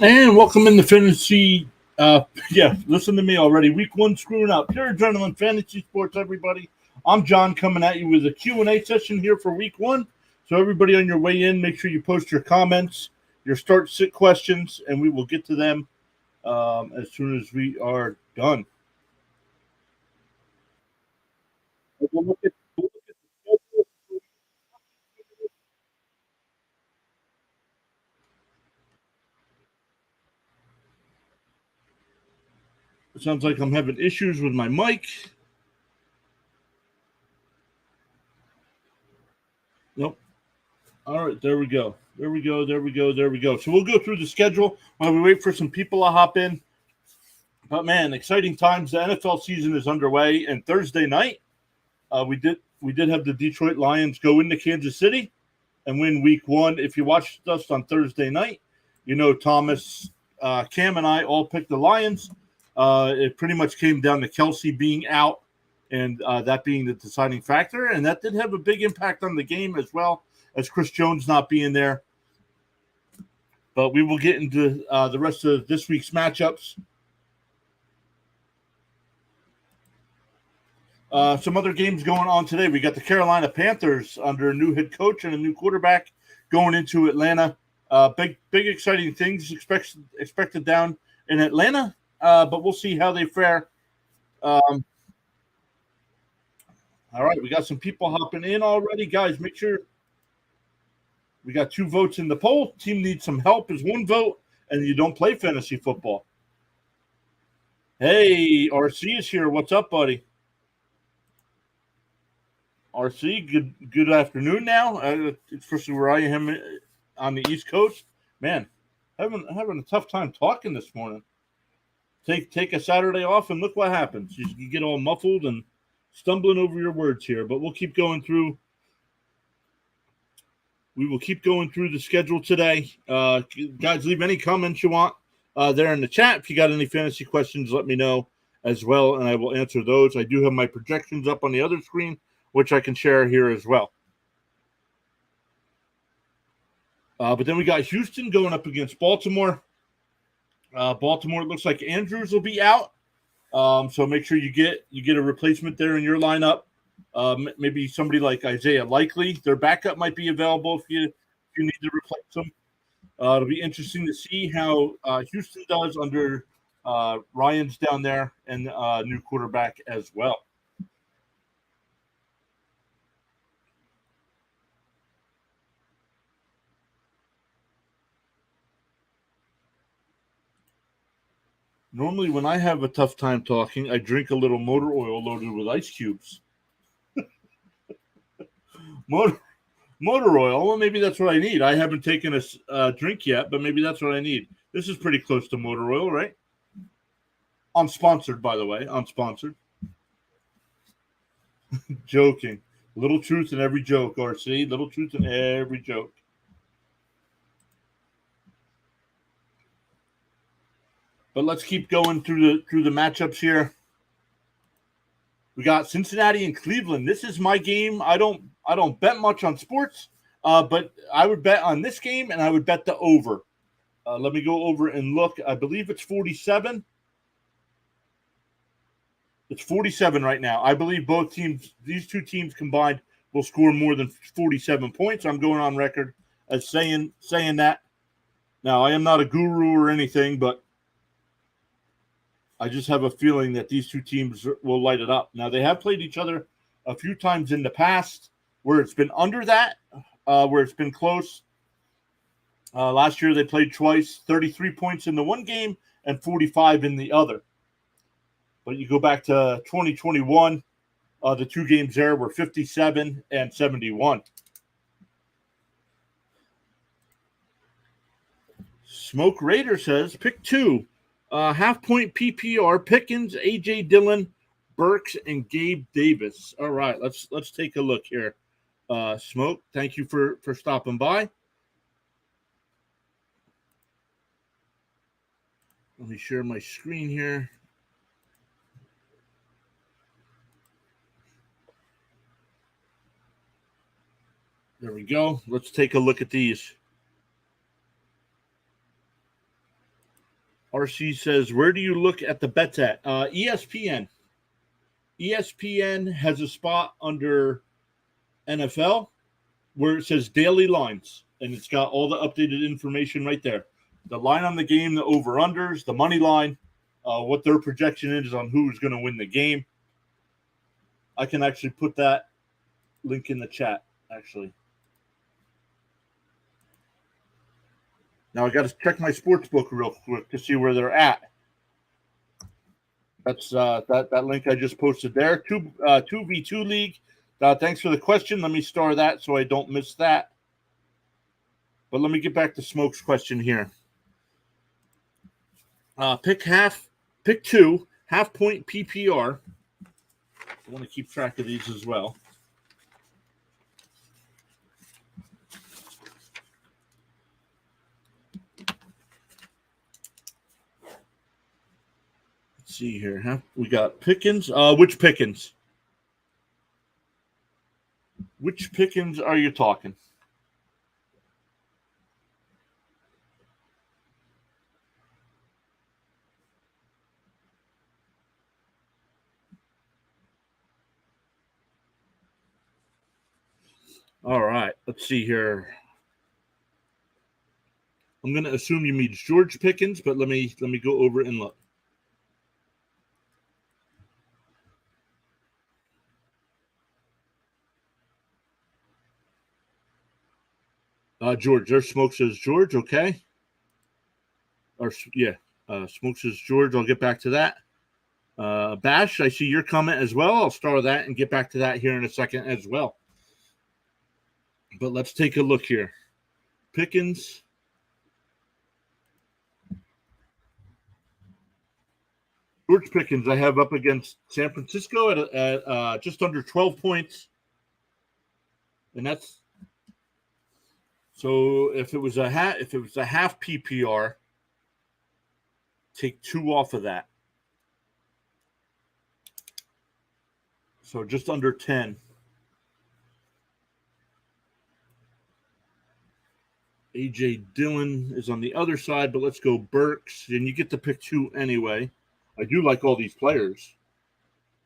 And welcome in the fantasy. Yeah, listen to me already. Week one screwing up. Pure adrenaline fantasy sports, everybody. I'm John coming at you with a Q&A session here for week one. So everybody on your way in, make sure you post your comments, your start sit questions, and we will get to them as soon as we are done. We'll look at- It sounds like I'm having issues with my mic. Nope. All right, there we go. There we go. There we go. There we go. So we'll go through the schedule while we wait for some people to hop in. But man, exciting times. The NFL season is underway, and Thursday night, we did have the Detroit Lions go into Kansas City and win Week One. If you watched us on Thursday night, you know Thomas, Cam, and I all picked the Lions. It pretty much came down to Kelsey being out, and that being the deciding factor, and that did have a big impact on the game as well as Chris Jones not being there. But we will get into the rest of this week's matchups. Some other games going on today. We got the Carolina Panthers under a new head coach and a new quarterback going into Atlanta. Big exciting things expected down in Atlanta, but we'll see how they fare. Um, all right, we got some people hopping in already, guys. Make sure we got 2 votes in the poll. Team needs some help is 1 vote, and you don't play fantasy football. Hey, RC is here. What's up, buddy? RC, good afternoon now. Especially where I am on the East Coast. Man, having a tough time talking this morning. Take a Saturday off and look what happens. You get all muffled and stumbling over your words here. But we'll keep going through. We will keep going through the schedule today. Guys, leave any comments you want there in the chat. If you got any fantasy questions, let me know as well, and I will answer those. I do have my projections up on the other screen, which I can share here as well. But then we got Houston going up against Baltimore. Baltimore, it looks like Andrews will be out, so make sure you get a replacement there in your lineup. Maybe somebody like Isaiah Likely, their backup might be available if you need to replace them. It'll be interesting to see how Houston does under Ryan's down there and new quarterback as well. Normally, when I have a tough time talking, I drink a little motor oil loaded with ice cubes. Motor motor oil. Well, maybe that's what I need. I haven't taken a drink yet, but maybe that's what I need. This is pretty close to motor oil, right? Unsponsored, by the way. Unsponsored. Joking. Little truth in every joke, RC. Little truth in every joke. But let's keep going through the matchups here. We got Cincinnati and Cleveland. This is my game. I don't bet much on sports, but I would bet on this game, and I would bet the over. Let me go over and look. I believe it's 47. It's 47 right now. I believe both teams, these two teams combined, will score more than 47 points. I'm going on record as saying that. Now, I am not a guru or anything, but I just have a feeling that these two teams will light it up. Now, they have played each other a few times in the past where it's been under that, where it's been close. Last year, they played twice, 33 points in the one game and 45 in the other. But you go back to 2021, the 2 games there were 57 and 71. Smoke Raider says, pick 2. Half-point PPR, Pickens, A.J. Dillon, Burks, and Gabe Davis. All right, let's take a look here. Smoke, thank you for stopping by. Let me share my screen here. There we go. Let's take a look at these. RC says, where do you look at the bets at? ESPN. ESPN has a spot under NFL where it says daily lines, and it's got all the updated information right there. The line on the game, the over-unders, the money line, what their projection is on who's going to win the game. I can actually put that link in the chat, actually. Now I got to check my sports book real quick to see where they're at. That's that link I just posted there. 2v2 league. Thanks for the question. Let me star that so I don't miss that. But let me get back to Smoke's question here. Pick two, half point PPR. I want to keep track of these as well. Let's see here. We got Pickens. Which Pickens? Which Pickens are you talking? All right, let's see here. I'm going to assume you mean George Pickens, but let me go over and look. George. Their Smoke says George. Okay. Smoke says George. I'll get back to that. Bash, I see your comment as well. I'll star that and get back to that here in a second as well. But let's take a look here. Pickens. George Pickens, I have up against San Francisco at just under 12 points. And that's so if it was a half PPR, take 2 off of that. So just under 10. A.J. Dillon is on the other side, but let's go Burks. And you get to pick 2 anyway. I do like all these players.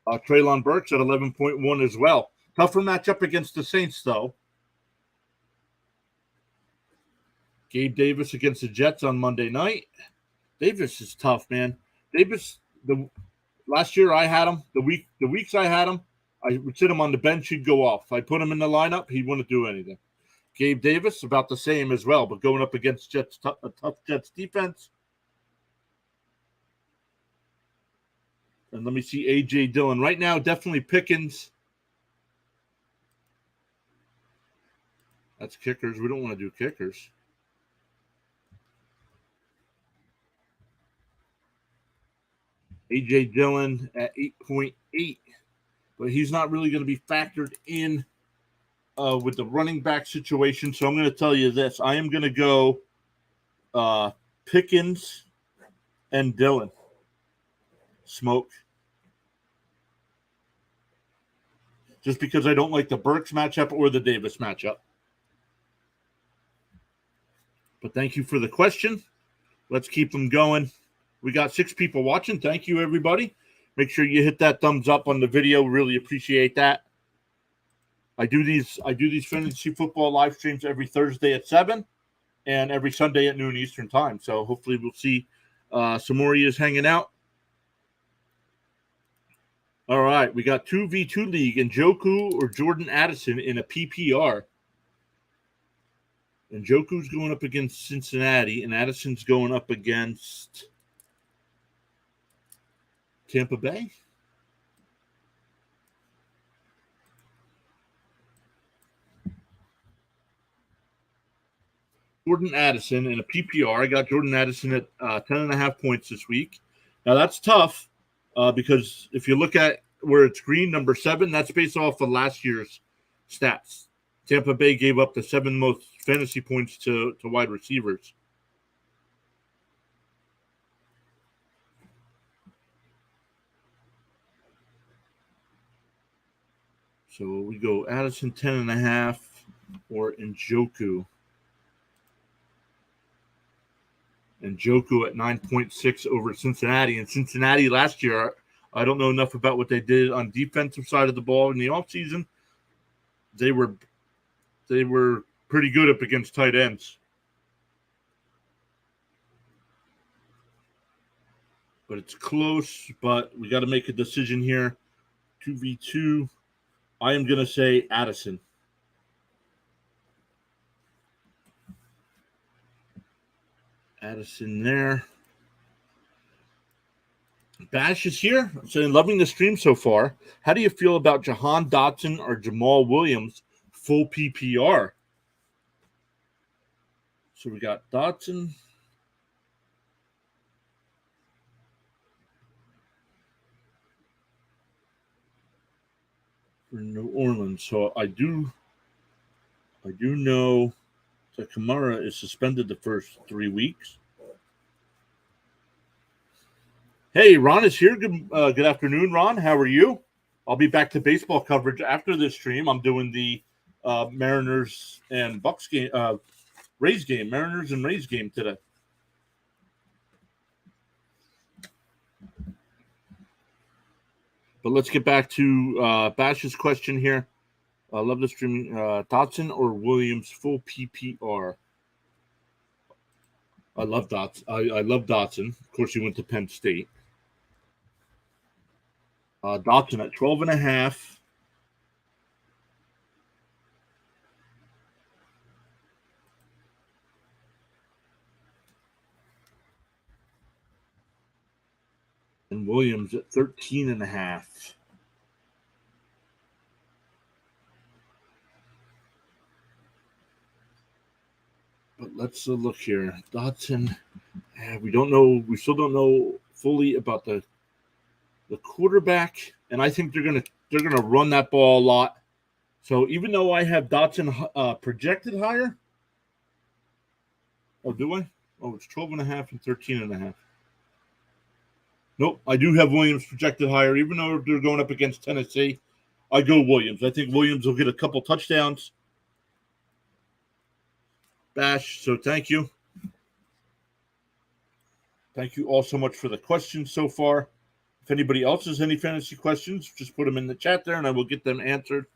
Treylon Burks at 11.1 as well. Tougher matchup against the Saints, though. Gabe Davis against the Jets on Monday night. Davis is tough, man. Davis, last year I had him. The weeks I had him, I would sit him on the bench, he'd go off. I put him in the lineup, he wouldn't do anything. Gabe Davis, about the same as well, but going up against a tough Jets defense. And let me see A.J. Dillon. Right now, definitely Pickens. That's kickers. We don't want to do kickers. A.J. Dillon at 8.8. But he's not really going to be factored in with the running back situation. So I'm going to tell you this. I am going to go Pickens and Dillon. Smoke. Just because I don't like the Burks matchup or the Davis matchup. But thank you for the question. Let's keep them going. We got 6 people watching. Thank you, everybody. Make sure you hit that thumbs up on the video. Really appreciate that. I do these fantasy football live streams every Thursday at 7 and every Sunday at noon Eastern time. So hopefully we'll see some more of you hanging out. All right, we got 2v2 league, Njoku or Jordan Addison in a PPR. Njoku's going up against Cincinnati, and Addison's going up against Tampa Bay. Jordan Addison in a PPR. I got Jordan Addison at 10.5 points this week. Now, that's tough because if you look at where it's green, number 7, that's based off of last year's stats. Tampa Bay gave up the 7 most fantasy points to wide receivers. So we go Addison 10.5 or Njoku. And Joku at 9.6 over Cincinnati. And Cincinnati last year, I don't know enough about what they did on defensive side of the ball in the offseason. They were pretty good up against tight ends. But it's close, but we got to make a decision here. 2v2. I am going to say Addison. Addison there. Bash is here. Saying, loving the stream so far. How do you feel about Jahan Dotson or Jamal Williams full PPR? So we got Dotson. For New Orleans. So I do know that Kamara is suspended the first 3 weeks. Hey, Ron is here. Good afternoon, Ron. How are you? I'll be back to baseball coverage after this stream. I'm doing the Mariners and Bucks game, Rays game, Mariners and Rays game today. But let's get back to Bash's question here. I love the streaming. Dotson or Williams full PPR? I love Dotson. I love Dotson. Of course, he went to Penn State. Dotson at 12.5. And Williams at 13.5. But let's look here. Dotson, we don't know. We still don't know fully about the quarterback, and I think they're gonna run that ball a lot. So even though I have Dotson projected higher, oh, do I? Oh, it's 12.5 and 13.5. Nope, I do have Williams projected higher, even though they're going up against Tennessee. I go Williams. I think Williams will get a couple touchdowns. Bash, so thank you. Thank you all so much for the questions so far. If anybody else has any fantasy questions, just put them in the chat there, and I will get them answered.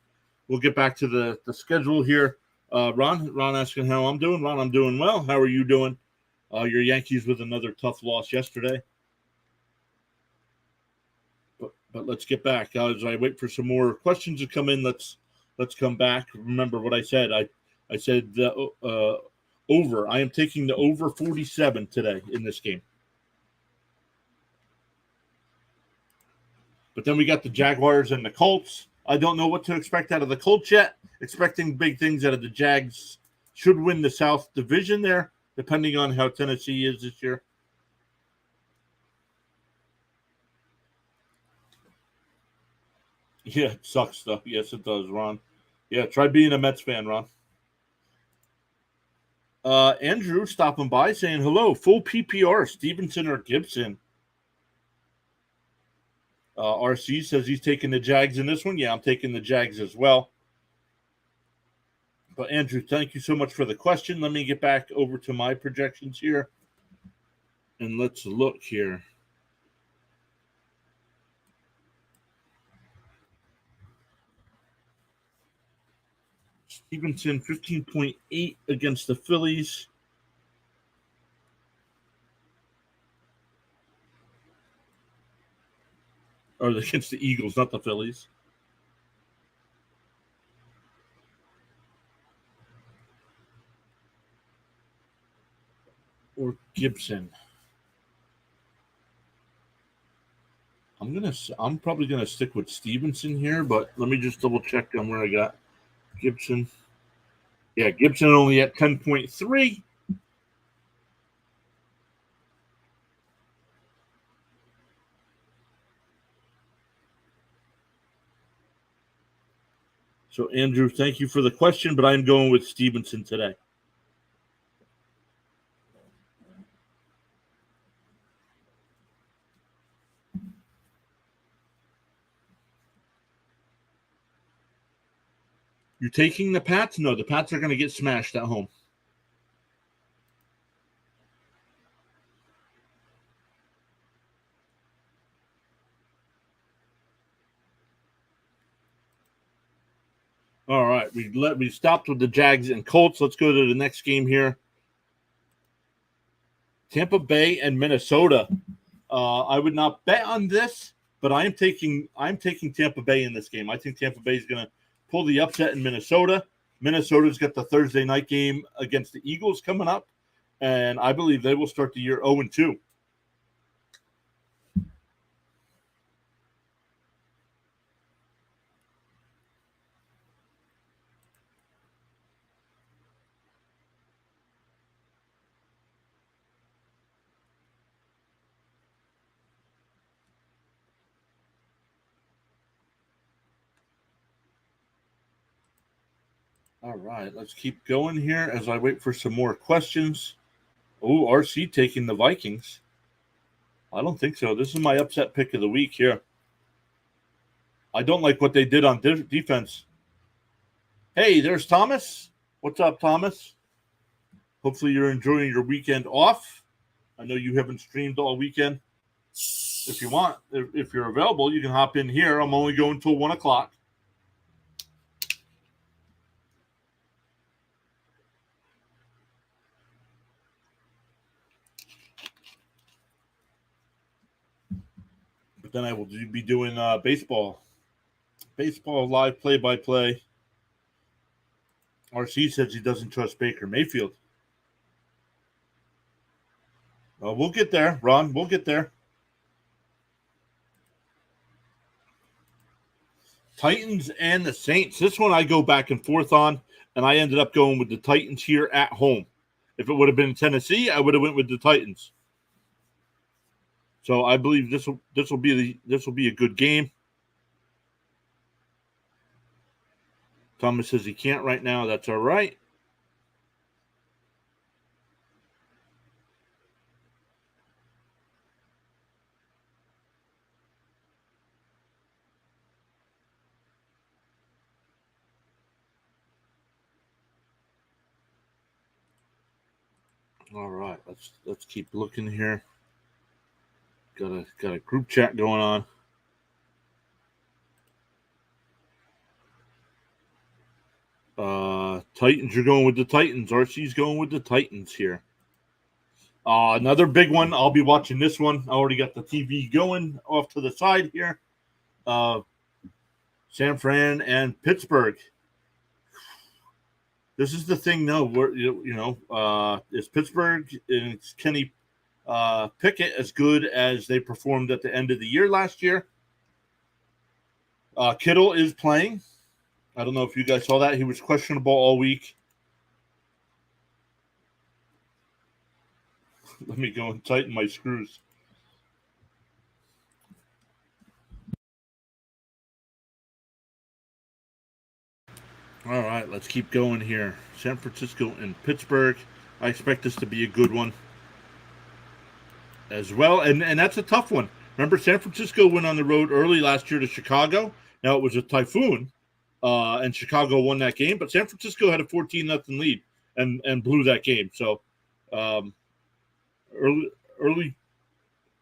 We'll get back to the schedule here. Ron asking how I'm doing. Ron, I'm doing well. How are you doing? Your Yankees with another tough loss yesterday. But let's get back. As I wait for some more questions to come in, let's come back. Remember what I said. I said over. I am taking the over 47 today in this game. But then we got the Jaguars and the Colts. I don't know what to expect out of the Colts yet. Expecting big things out of the Jags. Should win the South Division there, depending on how Tennessee is this year. Yeah, it sucks, though. Yes, it does, Ron. Yeah, try being a Mets fan, Ron. Andrew stopping by saying, hello, full PPR, Stevenson or Gibson? RC says he's taking the Jags in this one. Yeah, I'm taking the Jags as well. But Andrew, thank you so much for the question. Let me get back over to my projections here. And let's look here. Stevenson, 15.8 against the Phillies. Or against the Eagles, not the Phillies. Or Gibson. I'm probably gonna stick with Stevenson here, but let me just double check on where I got Gibson. Yeah, Gibson only at 10.3. So, Andrew, thank you for the question, but I'm going with Stevenson today. You taking the Pats? No, the Pats are going to get smashed at home. All right, we stopped with the Jags and Colts. Let's go to the next game here. Tampa Bay and Minnesota. I would not bet on this, but I'm taking Tampa Bay in this game. I think Tampa Bay is going to pull the upset in Minnesota. Minnesota's got the Thursday night game against the Eagles coming up, and I believe they will start the year 0-2. All right, let's keep going here as I wait for some more questions. Oh, RC taking the Vikings. I don't think so. This is my upset pick of the week here. I don't like what they did on defense. Hey, there's Thomas. What's up, Thomas? Hopefully you're enjoying your weekend off. I know you haven't streamed all weekend. If you want, if you're available, you can hop in here. I'm only going until 1 o'clock. But then I will be doing baseball live play-by-play. RC says he doesn't trust Baker Mayfield. We'll get there, Ron. We'll get there. Titans and the Saints. This one I go back and forth on, and I ended up going with the Titans here at home. If it would have been Tennessee, I would have went with the Titans. So I believe this will be a good game. Thomas says he can't right now. That's all right. All right, let's keep looking here. Got a group chat going on. Titans, you're going with the Titans. RC's going with the Titans here. Another big one. I'll be watching this one. I already got the TV going off to the side here. San Fran and Pittsburgh. This is the thing, though. Is Pittsburgh and it's Kenny Pickett as good as they performed at the end of the year last year? Kittle is playing. I don't know if you guys saw that. He was questionable all week. Let me go and tighten my screws. All right, let's keep going here. San Francisco and Pittsburgh. I expect this to be a good one as well. And that's a tough one. Remember, San Francisco went on the road early last year to Chicago. Now, it was a typhoon, and Chicago won that game. But San Francisco had a 14-0 lead and blew that game. So early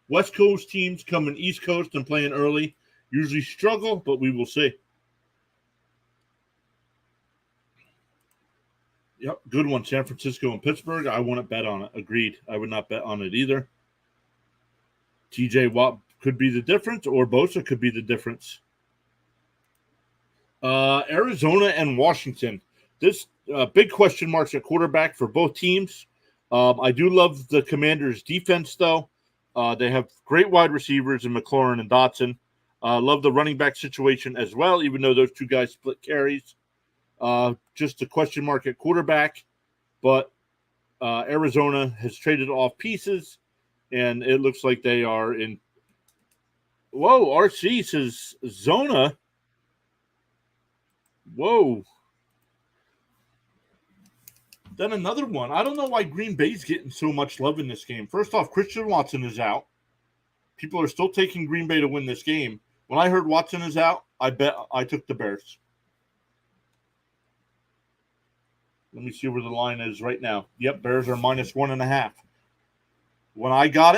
West Coast teams coming East Coast and playing early usually struggle, but we will see. Yep, good one. San Francisco and Pittsburgh. I wouldn't bet on it. Agreed. I would not bet on it either. TJ Watt could be the difference, or Bosa could be the difference. Arizona and Washington. This big question marks at quarterback for both teams. I do love the Commanders' defense, though. They have great wide receivers in McLaurin and Dotson. Love the running back situation as well, even though those two guys split carries. Just a question mark at quarterback, but Arizona has traded off pieces, and it looks like they are in. Whoa, RC says Zona. Whoa. Then another one. I don't know why Green Bay's getting so much love in this game. First off, Christian Watson is out. People are still taking Green Bay to win this game. When I heard Watson is out, I took the Bears. Let me see where the line is right now. Yep, Bears are -1.5. When I got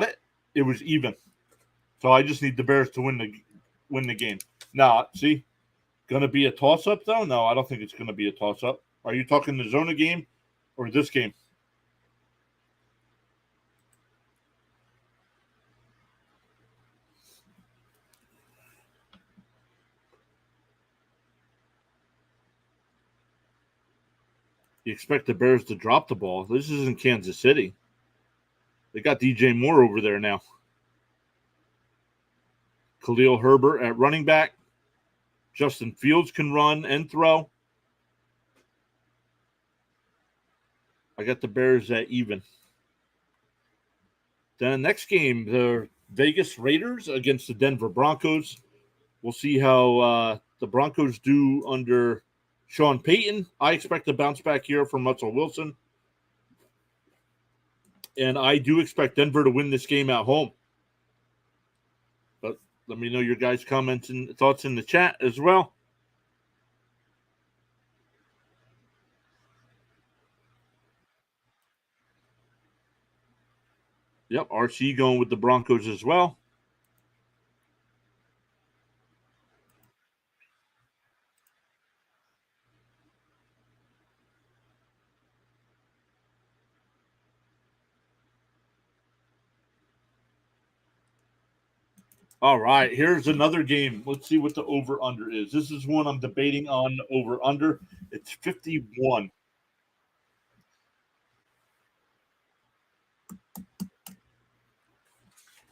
it, it was even. So I just need the Bears to win the game. Now, see, Going to be a toss-up, though? No, I don't think it's going to be a toss-up. Are you talking the Zona game or this game? You expect the Bears to drop the ball. This isn't Kansas City. They got DJ Moore over there now. Khalil Herbert at running back. Justin Fields can run and throw. I got the Bears at even. Then the next game, the Vegas Raiders against the Denver Broncos. We'll see how the Broncos do under Sean Payton. I expect a bounce back here from Russell Wilson. And I do expect Denver to win this game at home. But let me know your guys' comments and thoughts in the chat as well. Yep, RC going with the Broncos as well. All right, here's another game. Let's see what the over-under is. This is one I'm debating on over-under. It's 51.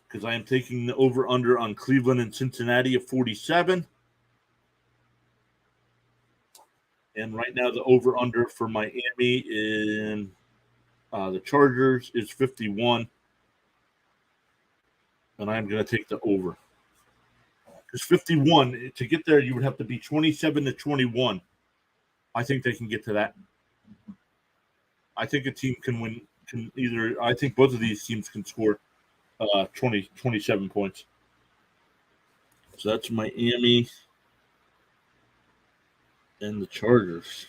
Because I am taking the over-under on Cleveland and Cincinnati at 47. And right now the over-under for Miami and the Chargers is 51. And I'm going to take the over. Because 51, to get there, you would have to be 27-21. I think they can get to that. I think a team can win. I think both of these teams can score 27 points. So that's Miami and the Chargers.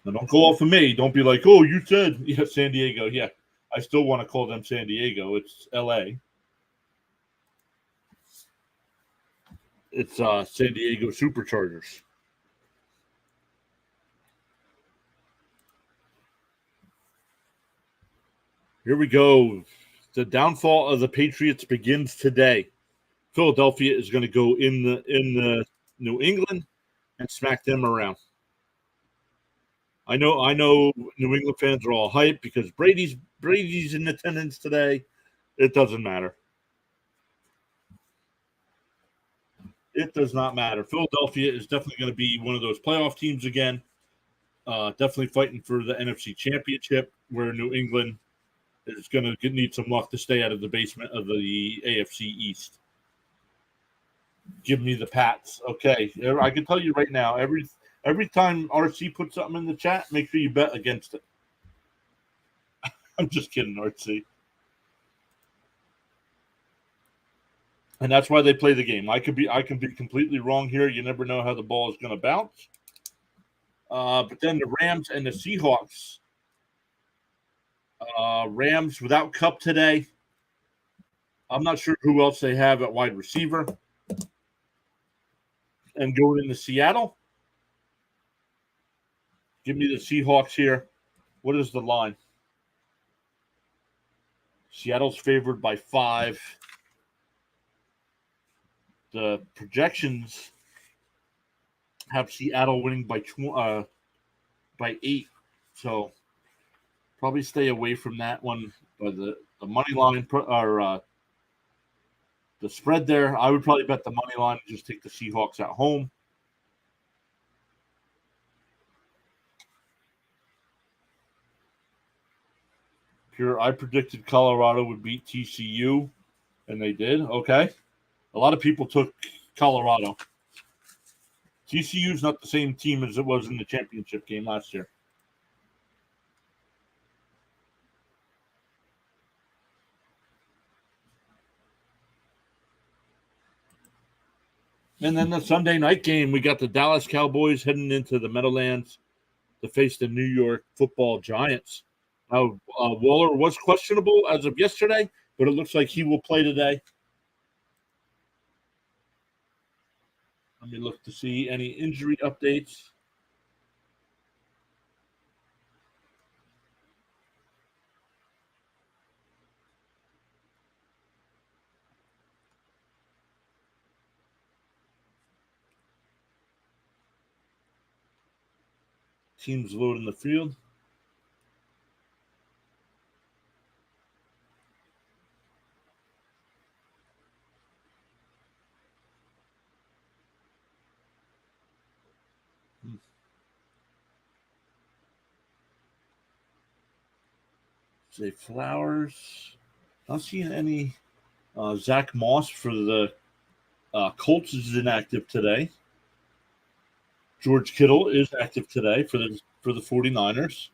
Now don't go off of me. Don't be like, oh, you said San Diego. Yeah, I still want to call them San Diego. It's L.A. It's San Diego Superchargers. Here we go. The downfall of the Patriots begins today. Philadelphia is going to go in the New England and smack them around. I know New England fans are all hyped because Brady's in attendance today. It doesn't matter. It does not matter. Philadelphia is definitely going to be one of those playoff teams again. Definitely fighting for the NFC Championship, where New England is going to need some luck to stay out of the basement of the AFC East. Give me the Pats. Okay, I can tell you right now, every time RC puts something in the chat, make sure you bet against it. I'm just kidding, RC. And that's why they play the game. I can be completely wrong here. You never know how the ball is going to bounce. But then the Rams and the Seahawks. Rams without Kupp today. I'm not sure who else they have at wide receiver. And going into Seattle. Give me the Seahawks here. What is the line? Seattle's favored by 5. The projections have Seattle winning by 8. So probably stay away from that one. But the money line or the spread there, I would probably bet the money line and just take the Seahawks at home. I predicted Colorado would beat TCU, and they did. Okay. A lot of people took Colorado. TCU is not the same team as it was in the championship game last year. And then the Sunday night game, we got the Dallas Cowboys heading into the Meadowlands to face the New York Football Giants. Now, Waller was questionable as of yesterday, but it looks like he will play today. Let me look to see any injury updates. Teams loading the field. Say Flowers. Not seeing any. Zach Moss for the Colts is inactive today. George Kittle is active today for the 49ers.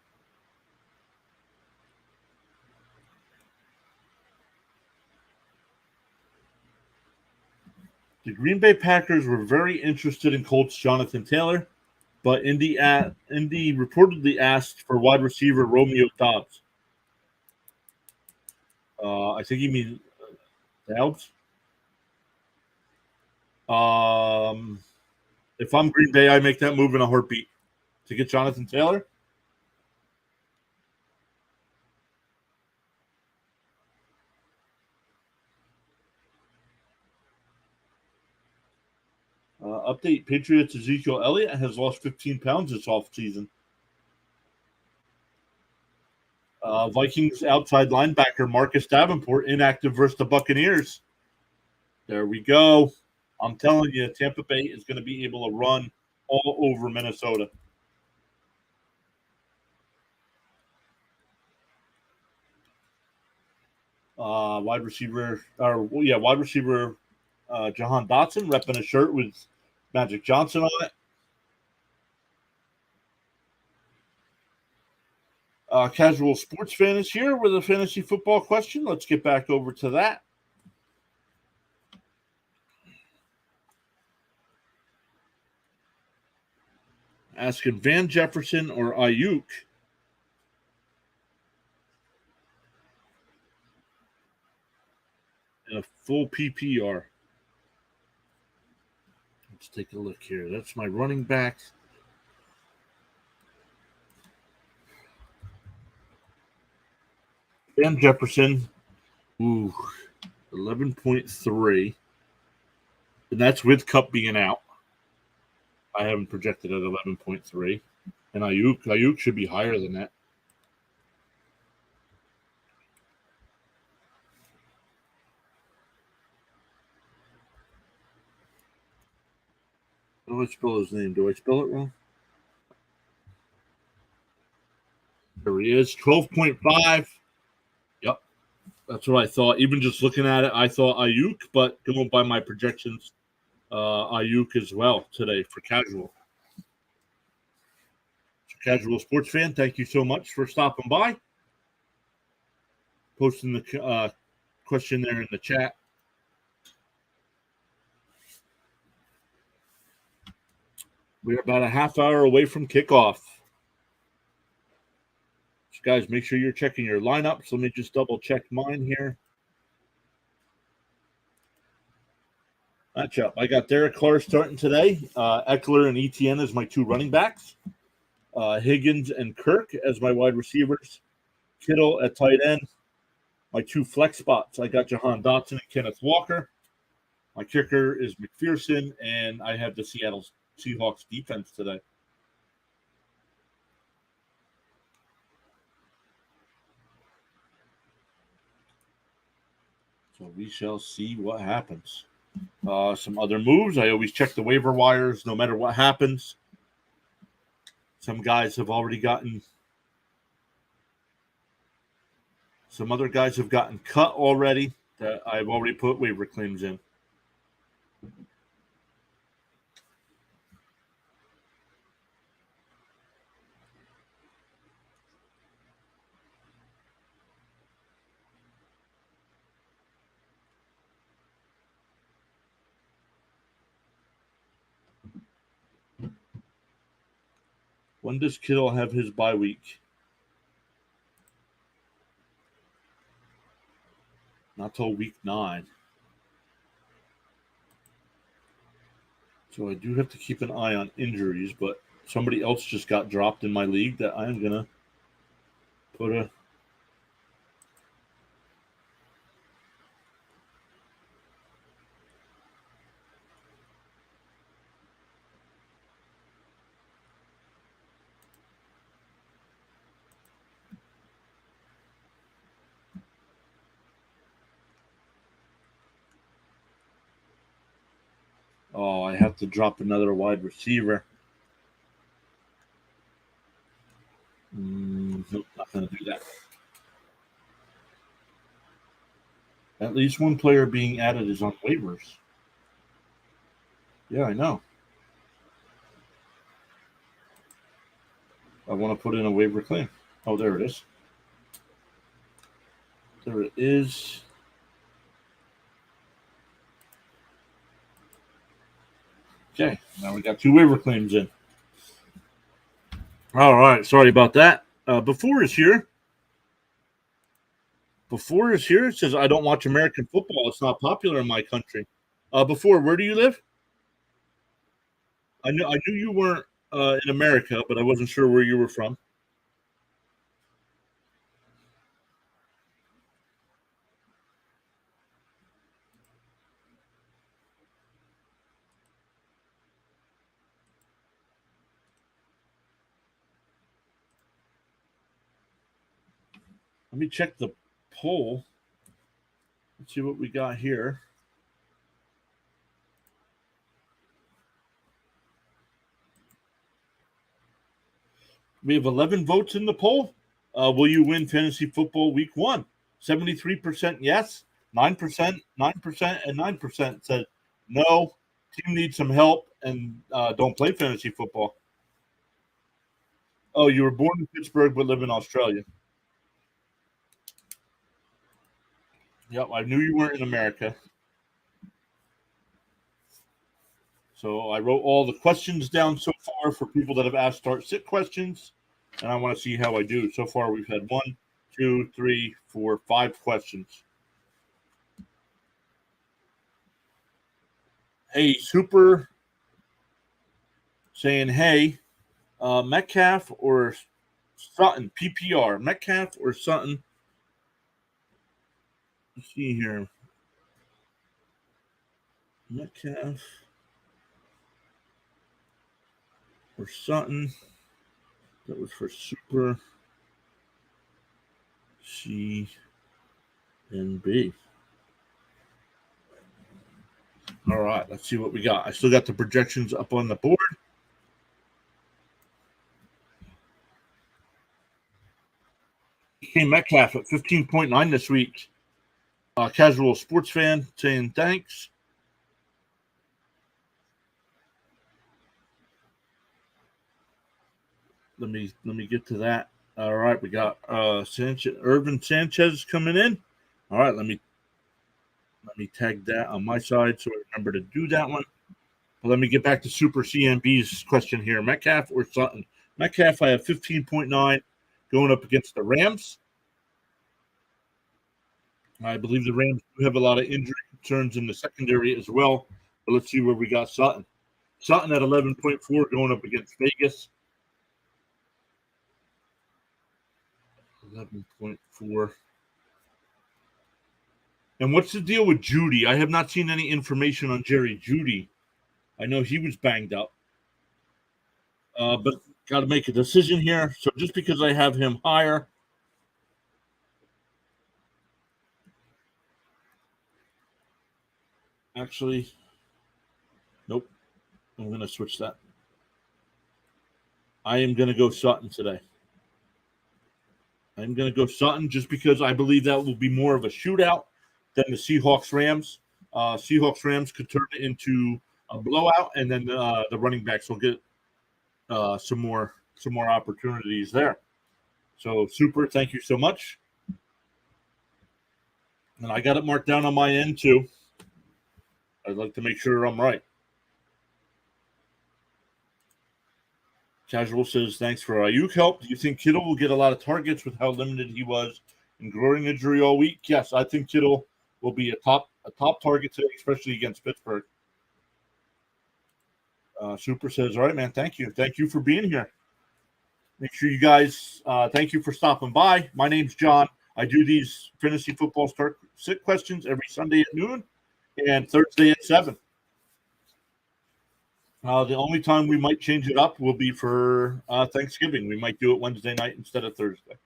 The Green Bay Packers were very interested in Colts Jonathan Taylor, but Indy reportedly asked for wide receiver Romeo Doubs. I think you mean Doubs. If I'm Green Bay, I make that move in a heartbeat to get Jonathan Taylor. Update: Patriots Ezekiel Elliott has lost 15 pounds this offseason. Vikings outside linebacker Marcus Davenport inactive versus the Buccaneers. There we go. I'm telling you, Tampa Bay is going to be able to run all over Minnesota. Wide receiver Jahan Dotson repping a shirt with Magic Johnson on it. Casual sports fan is here with a fantasy football question. Let's get back over to that. Asking Van Jefferson or Ayuk in a full PPR. Let's take a look here. That's my running back. Van Jefferson, 11.3. And that's with Cup being out. I haven't projected at 11.3. And Ayuk should be higher than that. How do I spell his name? Do I spell it wrong? There he is, 12.5. Yep, that's what I thought. Even just looking at it, I thought Ayuk, but going by my projections, Ayuk as well today for casual. So casual sports fan, thank you so much for stopping by. Posting the question there in the chat. We're about a half hour away from kickoff. So guys, make sure you're checking your lineups. Let me just double check mine here. Matchup. I got Derek Carr starting today. Eckler and ETN as my two running backs. Higgins and Kirk as my wide receivers. Kittle at tight end. My two flex spots. I got Jahan Dotson and Kenneth Walker. My kicker is McPherson, and I have the Seattle Seahawks defense today. So we shall see what happens. Some other moves. I always check the waiver wires no matter what happens. Some guys have already gotten. Some other guys have gotten cut already that I've already put waiver claims in. When does Kittle have his bye week? Not till week 9. So I do have to keep an eye on injuries, but somebody else just got dropped in my league that I am going to put a... Oh, I have to drop another wide receiver. Nope, not going to do that. At least one player being added is on waivers. Yeah, I know. I want to put in a waiver claim. Oh, there it is. There it is. Okay, now we got 2 waiver claims in. All right, sorry about that. Before is here. Before is here. It says, I don't watch American football. It's not popular in my country. Before, where do you live? I knew you weren't in America, but I wasn't sure where you were from. Let me check the poll. Let's see what we got here. We have 11 votes in the poll. Will you win fantasy football week 1? 73% yes, 9%, 9%, and 9% said no. Team needs some help and don't play fantasy football. Oh, you were born in Pittsburgh but live in Australia. Yep, I knew you weren't in America. So I wrote all the questions down so far for people that have asked start-sit questions, and I want to see how I do. So far, we've had 1, 2, 3, 4, 5 questions. Hey, Super saying, hey, Metcalf or Sutton, PPR, Metcalf or Sutton. Let's see here. Metcalf or Sutton. That was for Super C and B. All right, let's see what we got. I still got the projections up on the board. Metcalf at 15.9 this week. Casual sports fan saying thanks. Let me get to that. All right, we got Irvin Sanchez coming in. All right, let me tag that on my side so I remember to do that one. But let me get back to Super CMB's question here. Metcalf or Sutton? Metcalf, I have 15.9 going up against the Rams. I believe the Rams do have a lot of injury concerns in the secondary as well. But let's see where we got Sutton. Sutton at 11.4 going up against Vegas. 11.4. And what's the deal with Judy? I have not seen any information on Jerry Judy. I know he was banged up. But got to make a decision here. So just because I have him higher. Actually, nope. I'm going to switch that. I am going to go Sutton today. I'm going to go Sutton just because I believe that will be more of a shootout than the Seahawks-Rams. Seahawks-Rams could turn it into a blowout, and then the running backs will get some more opportunities there. So, Super, thank you so much. And I got it marked down on my end, too. I'd like to make sure I'm right. Casual says, thanks for Ayuk help. Do you think Kittle will get a lot of targets with how limited he was in groin injury all week? Yes, I think Kittle will be a top target today, especially against Pittsburgh. Super says, all right, man, thank you. Thank you for being here. Make sure you guys, thank you for stopping by. My name's John. I do these fantasy football start sit questions every Sunday at noon and Thursday at 7. The only time we might change it up will be for Thanksgiving. We might do it Wednesday night instead of Thursday.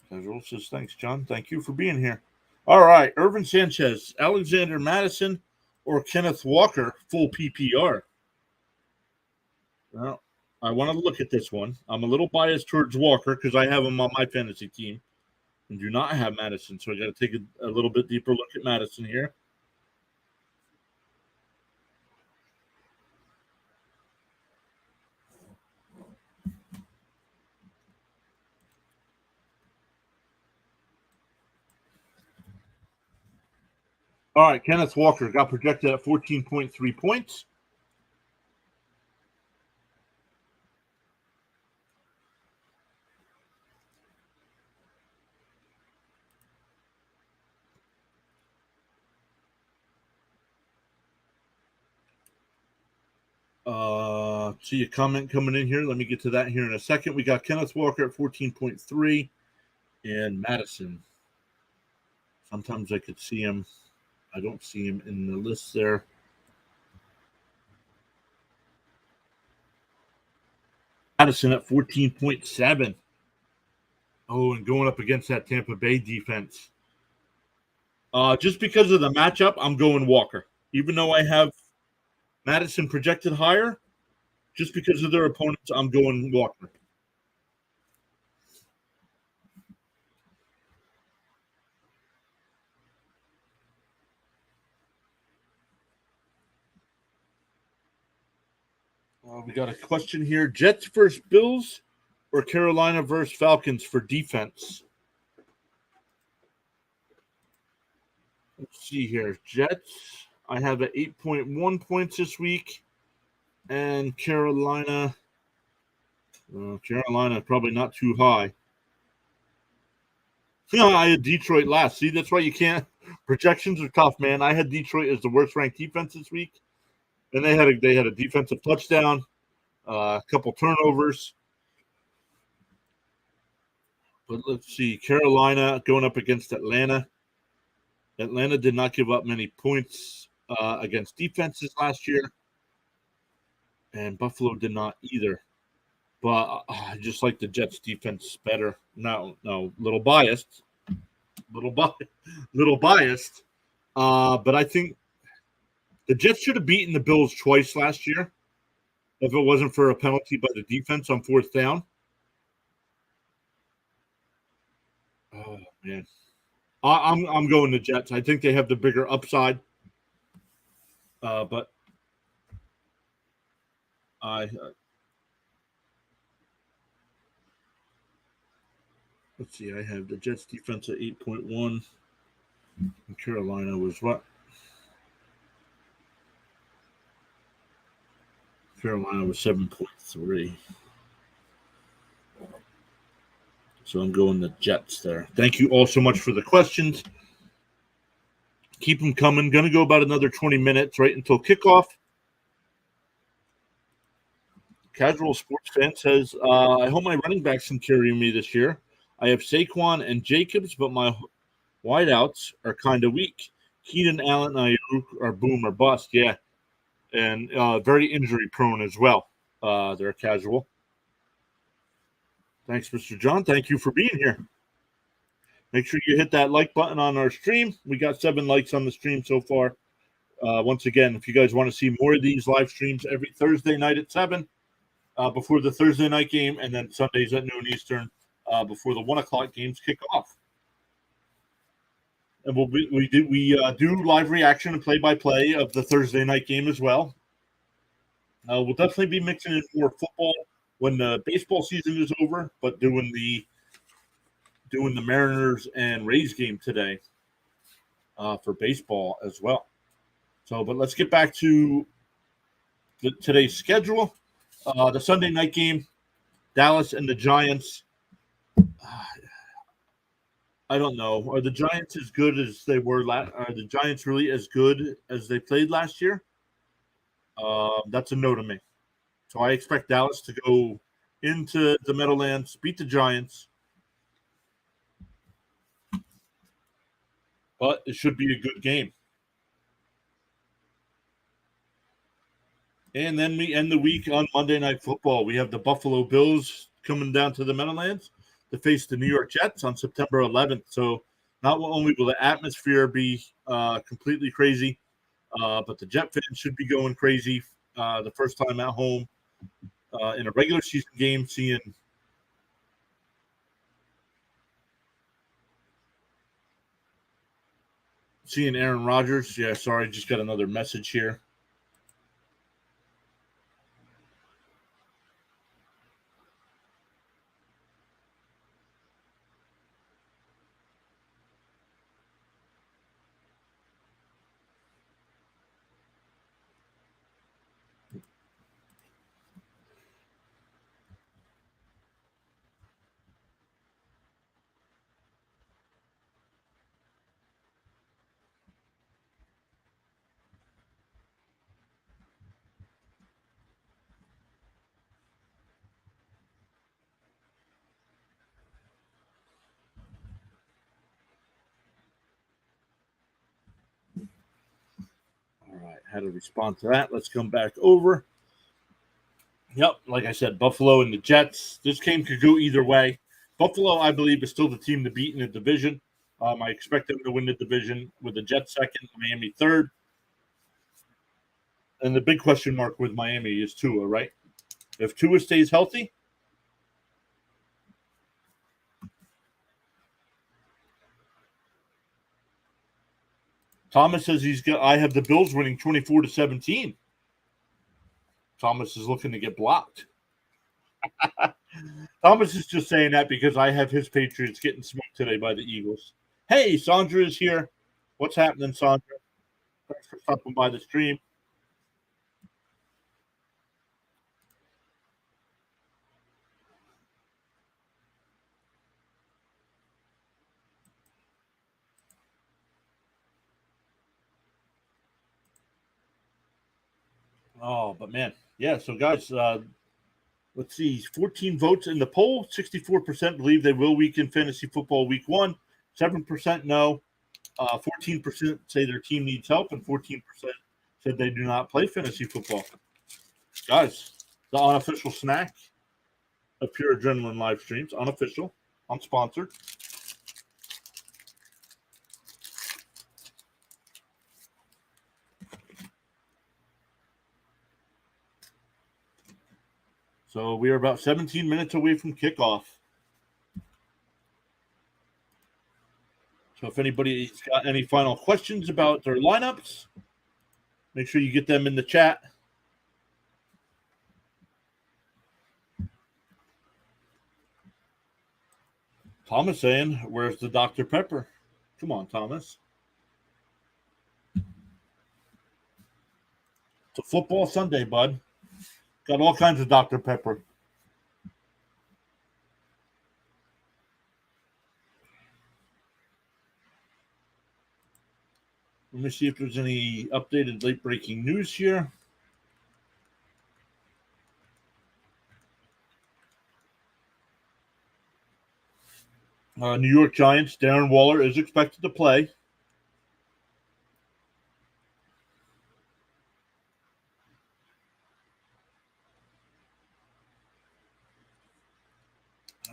Casual says, thanks, John. Thank you for being here. All right, Irvin Sanchez, Alexander Madison, or Kenneth Walker, full PPR. Well, I want to look at this one. I'm a little biased towards Walker because I have him on my fantasy team and do not have Madison. So I got to take a little bit deeper look at Madison here. All right, Kenneth Walker got projected at 14.3 points. See a comment coming in here. Let me get to that here in a second. We got Kenneth Walker at 14.3 and Madison. Sometimes I could see him. I don't see him in the list there. Madison at 14.7. Oh, and going up against that Tampa Bay defense. Just because of the matchup, I'm going Walker. Even though I have Madison projected higher, just because of their opponents, I'm going Walker. We got a question here. Jets versus Bills or Carolina versus Falcons for defense? Let's see here. Jets, I have at 8.1 points this week. And Carolina, probably not too high. I had Detroit last. See, that's why you can't. Projections are tough, man. I had Detroit as the worst ranked defense this week. And they had a defensive touchdown, a couple turnovers. But let's see, Carolina going up against Atlanta. Atlanta did not give up many points against defenses last year, and Buffalo did not either. But I just like the Jets' defense better. No, little biased, little biased. But I think the Jets should have beaten the Bills twice last year if it wasn't for a penalty by the defense on fourth down. Oh man, I'm going to Jets. I think they have the bigger upside. But let's see. I have the Jets defense at 8.1. And Carolina was what? Carolina was 7.3. So I'm going the Jets there. Thank you all so much for the questions. Keep them coming. Going to go about another 20 minutes, right until kickoff. Casual sports fan says, I hope my running backs can carry me this year. I have Saquon and Jacobs, but my wideouts are kind of weak. Keenan Allen and Ayuk are boom or bust. Yeah. And very injury prone as well. They're casual. Thanks, Mr. John. Thank you for being here. Make sure you hit that like button on our stream. We got 7 likes on the stream so far. Once again, if you guys want to see more of these live streams every Thursday night at 7 before the Thursday night game, and then Sundays at noon Eastern before the 1 o'clock games kick off. And we do live reaction and play-by-play of the Thursday night game as well. We'll definitely be mixing in more football when the baseball season is over, but doing the Mariners and Rays game today for baseball as well. So, but let's get back to today's schedule. The Sunday night game, Dallas and the Giants. I don't know. Are the Giants as good as they were? Are the Giants really as good as they played last year? That's a no to me. So I expect Dallas to go into the Meadowlands, beat the Giants, but it should be a good game. And then we end the week on Monday Night Football. We have the Buffalo Bills coming down to the Meadowlands to face the New York Jets on September 11th. So not only will the atmosphere be completely crazy, but the Jet fans should be going crazy the first time at home in a regular season game, seeing Aaron Rodgers. Yeah, sorry, just got another message here. All right, how to respond to that? Let's come back over. Yep, like I said, Buffalo and the Jets. This game could go either way. Buffalo, I believe, is still the team to beat in the division. I expect them to win the division with the Jets second, Miami third. And the big question mark with Miami is Tua, right? If Tua stays healthy, Thomas says he's got. I have the Bills winning 24-17. Thomas is looking to get blocked. Thomas is just saying that because I have his Patriots getting smoked today by the Eagles. Hey, Sandra is here. What's happening, Sandra? Thanks for stopping by the stream. Oh, but man, yeah. So, guys, let's see. 14 votes in the poll. 64% believe they will weaken fantasy football week 1. 7% no. 14% say their team needs help, and 14% said they do not play fantasy football. Guys, the unofficial snack of Pure Adrenaline live streams, unofficial, unsponsored. So we are about 17 minutes away from kickoff. So if anybody's got any final questions about their lineups, make sure you get them in the chat. Thomas saying, where's the Dr. Pepper? Come on, Thomas. It's a football Sunday, bud. Got all kinds of Dr. Pepper. Let me see if there's any updated late breaking news here. New York Giants, Darren Waller is expected to play.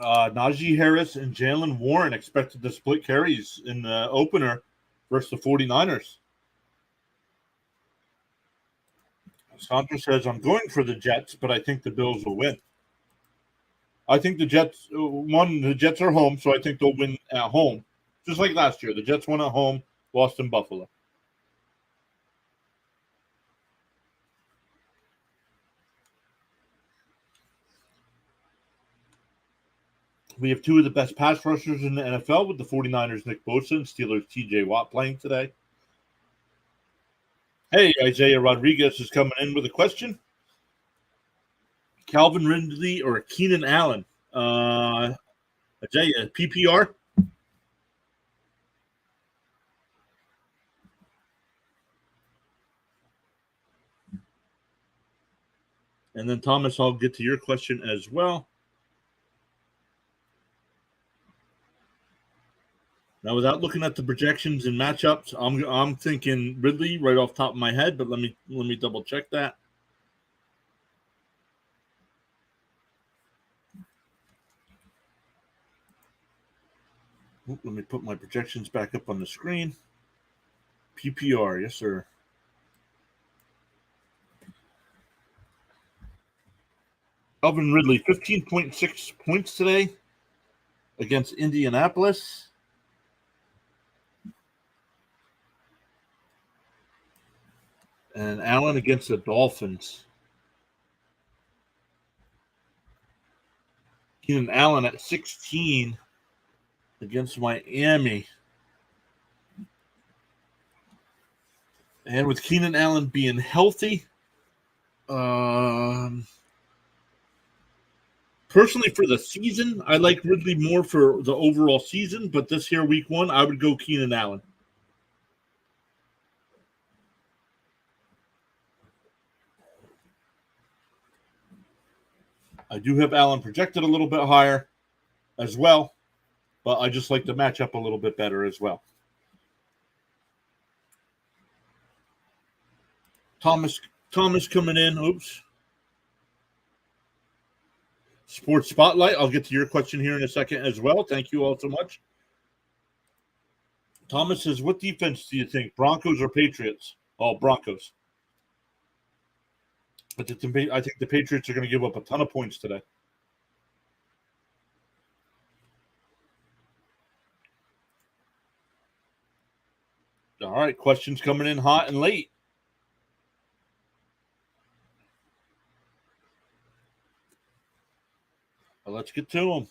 Najee Harris and Jalen Warren expected to split carries in the opener versus the 49ers. Sandra says, I'm going for the Jets, but I think the Bills will win. I think the Jets, the Jets are home, so I think they'll win at home. Just like last year. The Jets won at home, lost in Buffalo. We have two of the best pass rushers in the NFL with the 49ers, Nick Bosa, and Steelers, TJ Watt playing today. Hey, Isaiah Rodriguez is coming in with a question. Calvin Ridley or Keenan Allen? Isaiah, PPR? And then, Thomas, I'll get to your question as well. Now, without looking at the projections and matchups, I'm thinking Ridley right off the top of my head, but let me double check that. Let me put my projections back up on the screen. PPR, yes, sir. Calvin Ridley, 15.6 points today against Indianapolis. And Allen against the Dolphins. Keenan Allen at 16 against Miami. And with Keenan Allen being healthy, personally for the season, I like Ridley more for the overall season, but this here week 1, I would go Keenan Allen. I do have Allen projected a little bit higher as well, but I just like the matchup a little bit better as well. Thomas coming in. Oops. Sports Spotlight. I'll get to your question here in a second as well. Thank you all so much. Thomas says, what defense do you think, Broncos or Patriots? Oh, Broncos. But I think the Patriots are going to give up a ton of points today. All right, questions coming in hot and late. Well, let's get to them.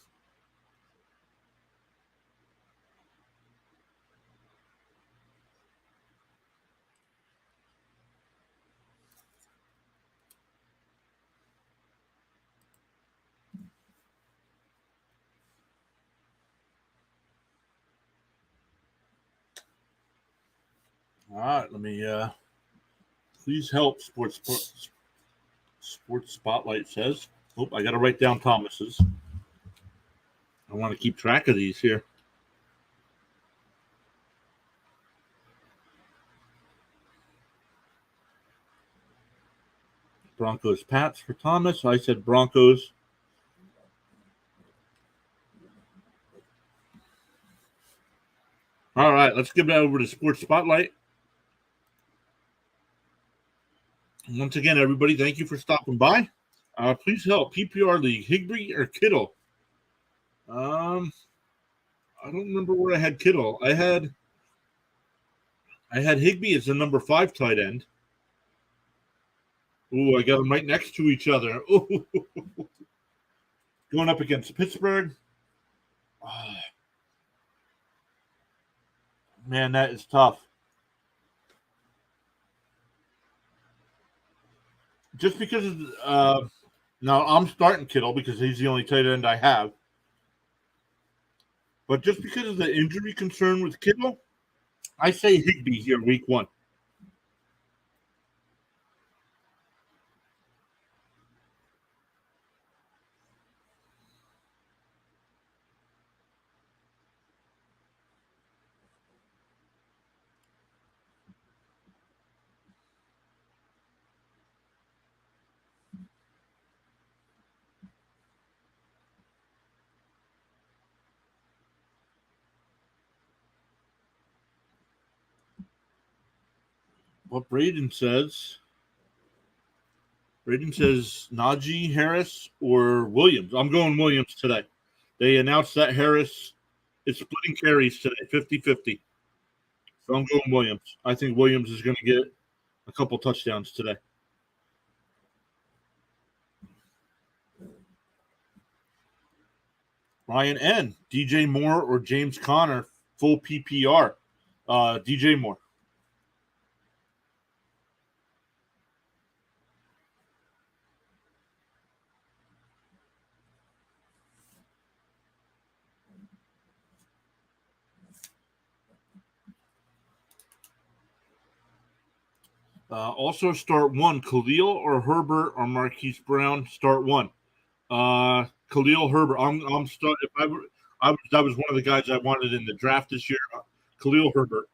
All right, let me please help. Sports Spotlight says. Oh, I got to write down Thomas's. I want to keep track of these here. Broncos Pats for Thomas. I said Broncos. All right, let's give that over to Sports Spotlight. Once again, everybody, thank you for stopping by. Please help. PPR League, Higbee or Kittle? I don't remember where I had Kittle. I had Higbee as the number 5 tight end. Ooh, I got them right next to each other. Ooh. Going up against Pittsburgh. Oh, man, that is tough. Just because now I'm starting Kittle because he's the only tight end I have. But just because of the injury concern with Kittle, I say Higbee here week 1. What Braden says Najee Harris or Williams. I'm going Williams today. They announced that Harris is splitting carries today, 50-50. So I'm going Williams. I think Williams is going to get a couple touchdowns today. Ryan N. DJ Moore or James Conner, full PPR. DJ Moore. Also, start one: Khalil or Herbert or Marquise Brown. Start one. Khalil Herbert. I'm start. If I were, that was one of the guys I wanted in the draft this year. Khalil Herbert.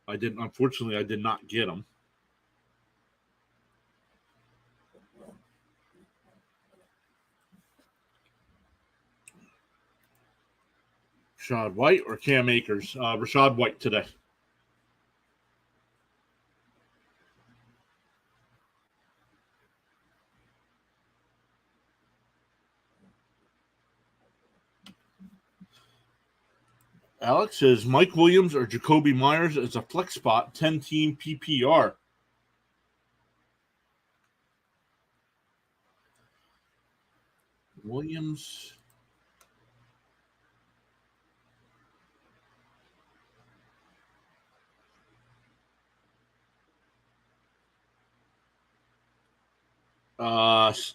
Unfortunately, I did not get him. Rashad White or Cam Akers? Rashad White today. Alex says Mike Williams or Jacoby Myers as a flex spot, 10-team PPR. Williams.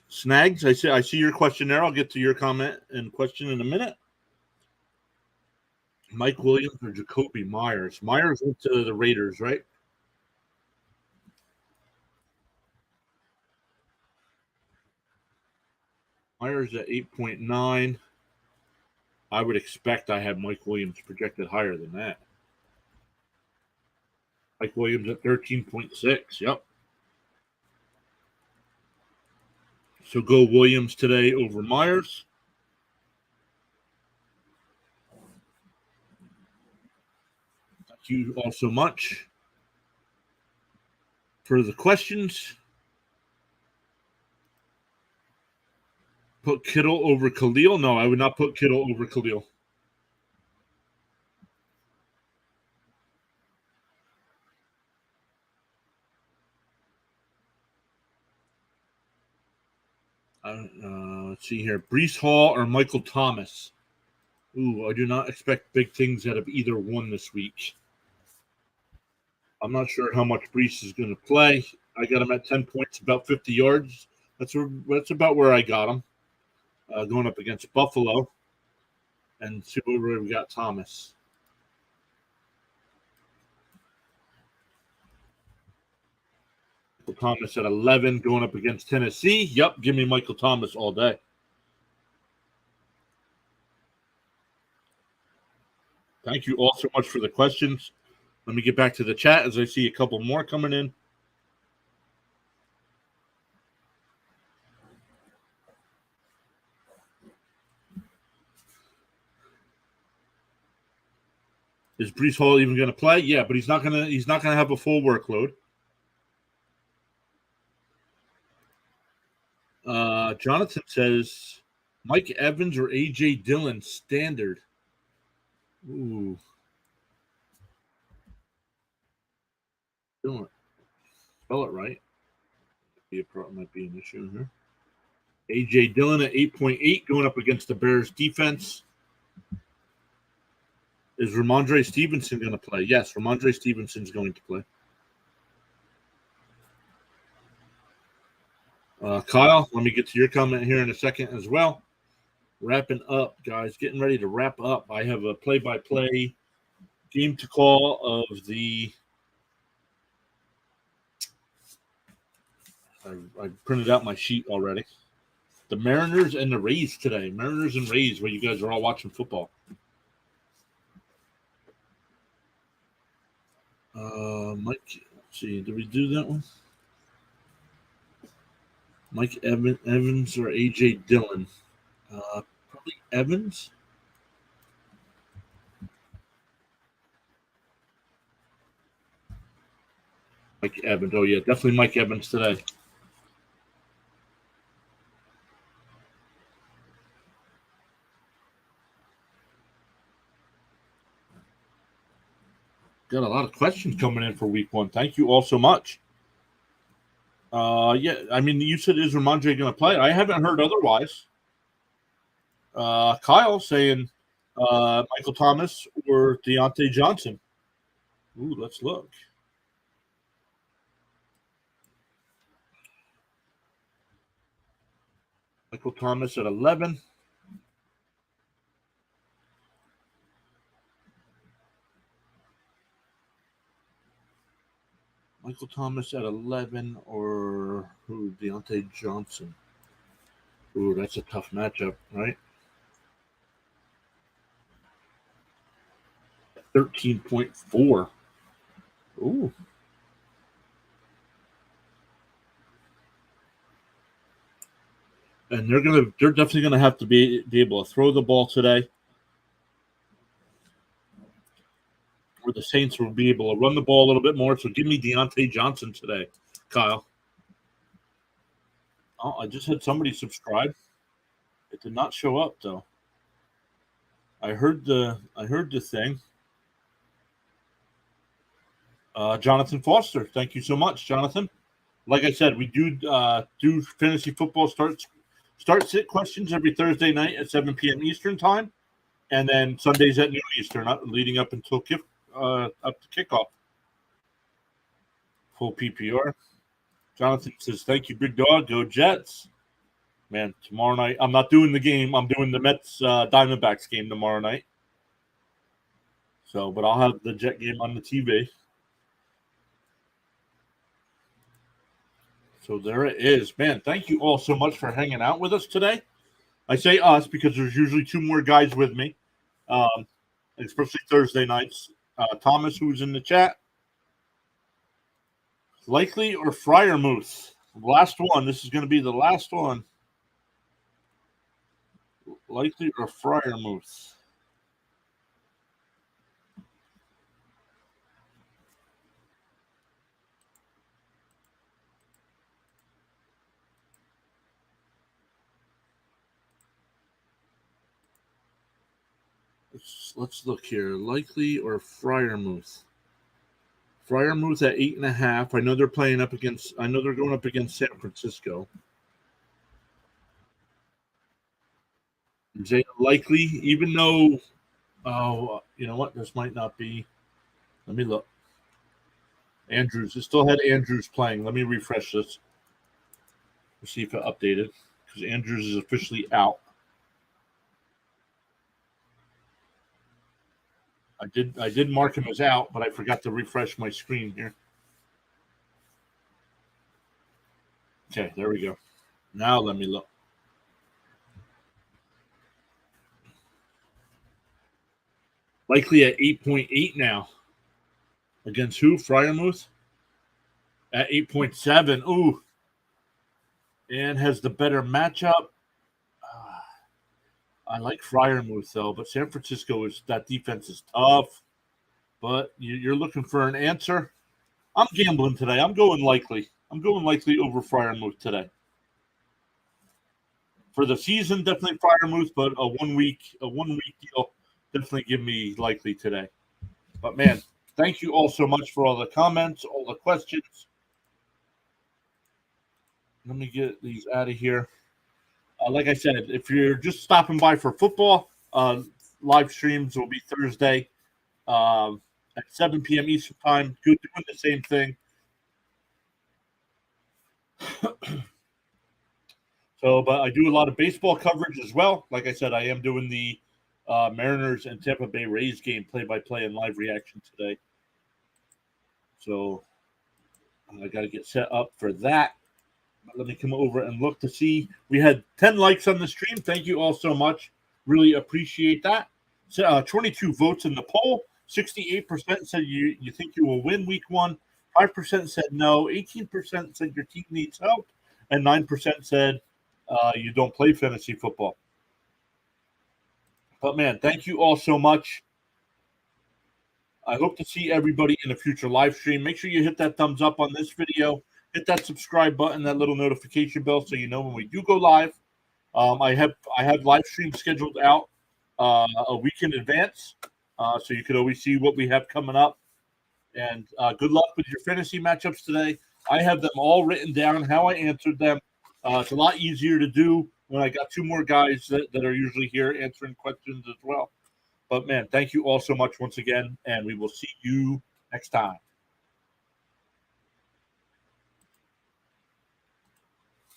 Snags, I see your question there. I'll get to your comment and question in a minute. Mike Williams or Jacoby Myers? Myers went to the Raiders, right? Myers at 8.9. I would expect I have Mike Williams projected higher than that. Mike Williams at 13.6. Yep. So go Williams today over Myers. Thank you all so much for the questions. Put Kittle over Khalil? No, I would not put Kittle over Khalil. Let's see here. Breece Hall or Michael Thomas? Ooh, I do not expect big things out of either one this week. I'm not sure how much Breece is going to play. I got him at 10 points, about 50 yards. That's about where I got him. Going up against Buffalo. And see where we got Thomas. Michael Thomas at 11 going up against Tennessee. Yep, give me Michael Thomas all day. Thank you all so much for the questions. Let me get back to the chat as I see a couple more coming in. Is Breece Hall even going to play? Yeah, but he's not going to have a full workload. Jonathan says Mike Evans or AJ Dillon standard. Ooh. Dillon. Spell it right. Might be an issue here. AJ Dillon at 8.8 going up against the Bears defense. Is Ramondre Stevenson going to play? Yes, Ramondre Stevenson's going to play. Kyle, let me get to your comment here in a second as well. Wrapping up, guys. Getting ready to wrap up. I have a play-by-play game to call of the I printed out my sheet already. The Mariners and the Rays today. Mariners and Rays, where you guys are all watching football. Mike, let's see. Did we do that one? Mike Evans or AJ Dillon? Probably Evans. Mike Evans. Oh, yeah, definitely Mike Evans today. Got a lot of questions coming in for week one. Thank you all so much. Yeah, I mean, you said is Ramondre going to play? I haven't heard otherwise. Kyle saying Michael Thomas or Deontay Johnson. Ooh, let's look. Michael Thomas at 11. Michael Thomas at 11 or who? Deontay Johnson. Ooh, that's a tough matchup, right? 13.4. Ooh. And they're definitely gonna have to be able to throw the ball today. Or the Saints will be able to run the ball a little bit more. So give me Deontay Johnson today, Kyle. Oh, I just had somebody subscribe. It did not show up though. I heard the thing. Jonathan Foster. Thank you so much, Jonathan. Like I said, we do fantasy football start sit questions every Thursday night at 7 p.m. Eastern time, and then Sundays at noon Eastern, leading up until up to kickoff. Full PPR. Jonathan says, "Thank you, big dog. Go Jets." Man, tomorrow night I'm not doing the game. I'm doing the Mets Diamondbacks game tomorrow night. So, but I'll have the Jet game on the TV. So there it is. Man, thank you all so much for hanging out with us today. I say us because there's usually two more guys with me, especially Thursday nights. Thomas, who's in the chat. Likely or Friarmouth? Last one. This is going to be the last one. Likely or Friarmouth? Let's look here. Likely or Friarmouth? Friarmouth at 8.5. I know they're playing up against. I know they're going up against San Francisco. Is it likely? Even though, oh, you know what? This might not be. Let me look. Andrews. It still had Andrews playing. Let me refresh this. Let's see if it updated because Andrews is officially out. I did mark him as out, but I forgot to refresh my screen here. Okay, there we go. Now let me look. Likely at 8.8 now. Against who? Friarmouth? At 8.7. Ooh. And has the better matchup. I like Friarmouth though, but San Francisco that defense is tough. But you're looking for an answer. I'm gambling today. I'm going likely. I'm going likely over Friarmouth today. For the season, definitely Friarmouth, but a one week deal, definitely give me likely today. But man, thank you all so much for all the comments, all the questions. Let me get these out of here. Like I said, if you're just stopping by for football, live streams will be Thursday at 7 p.m. Eastern time. Doing the same thing. So, but I do a lot of baseball coverage as well. Like I said, I am doing the Mariners and Tampa Bay Rays game play-by-play and live reaction today. So I got to get set up for that. Let me come over and look to see. We had 10 likes on the stream. Thank you all so much. Really appreciate that. So, 22 votes in the poll. 68% said you think you will win week 1. 5% said no. 18% said your team needs help. And 9% said you don't play fantasy football. But, man, thank you all so much. I hope to see everybody in a future live stream. Make sure you hit that thumbs up on this video. Hit that subscribe button, that little notification bell, so you know when we do go live. I have live streams scheduled out a week in advance, so you can always see what we have coming up. And good luck with your fantasy matchups today. I have them all written down, how I answered them. It's a lot easier to do when I got two more guys that are usually here answering questions as well. But, man, thank you all so much once again, and we will see you next time.